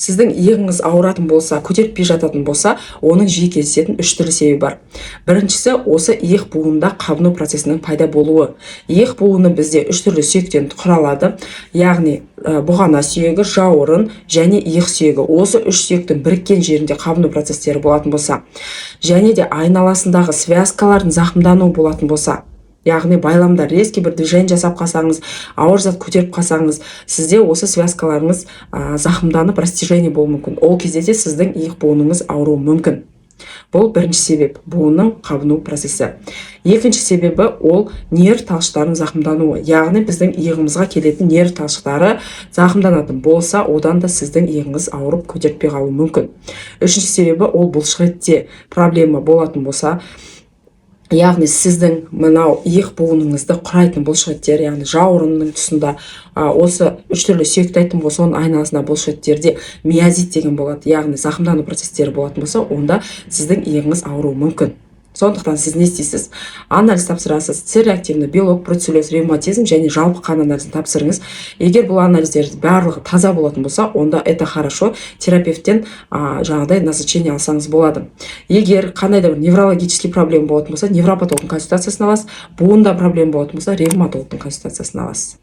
сіздің иығыңыз ауыратын болса, көтертпей жататын болса, оның жиі кездесетін 3 түрлі себебі бар. Біріншісі осы иық буынында қабыну процесінің пайда болуы. Иық буыны бізде 3 түрлі сүйектен құралады, яғни бұғана сүйегі, жауырын және иық сүйегі. Осы 3 сүйектің біріккен жерінде қабыну процестері болатын болса, және де айналасындағы связкалардың зақымдануы болатын болса, яғни байламда резкий бір движение жасап қалсаңыз, ауыр зат көтеріп қалсаңыз, сізде осы связкаларыңыз зақымданып растяжение болуы мүмкін. Ол кезде де сіздің иық буыныңыз ауыруы мүмкін. Бұл бірінші себеп, буынның қабыну процесі. Екінші себебі ол нерв талшықтарының зақымдануы. Яғни біздің иығымызға келетін нерв талшықтары зақымданатын болса, одан да сіздің иығыңыз ауырып көтертпей қалуы мүмкін. Үшінші себебі ол бұлшықетте проблема болатын болса, яғни сіздің мынау иық буыныңызды құрайтын бұлшықеттер, яғни жауырынның тұсында осы 3 түрлі сүйекті айттым болса, оның айналасында бұлшықеттерде миозит деген болады, яғни зақымдану процестері болатын болса, онда сіздің иығыңыз ауыруы мүмкін. Сондықтан сіз не істейсіз? Анализ тапсырасыз, С-реактивный белок, бруцеллез, ревматизм және жалпы қан анализін тапсырыңыз. Егер бұл анализдер барлығы таза болатын болса, онда это хорошо, терапевттен жаңағыдай назначение алсаңыз болады. Егер қандай да бір неврологический проблема болатын болса, невропатологтың консультациясын аласыз, буында проблема болатын болса, ревматологтың консультациясын аласыз.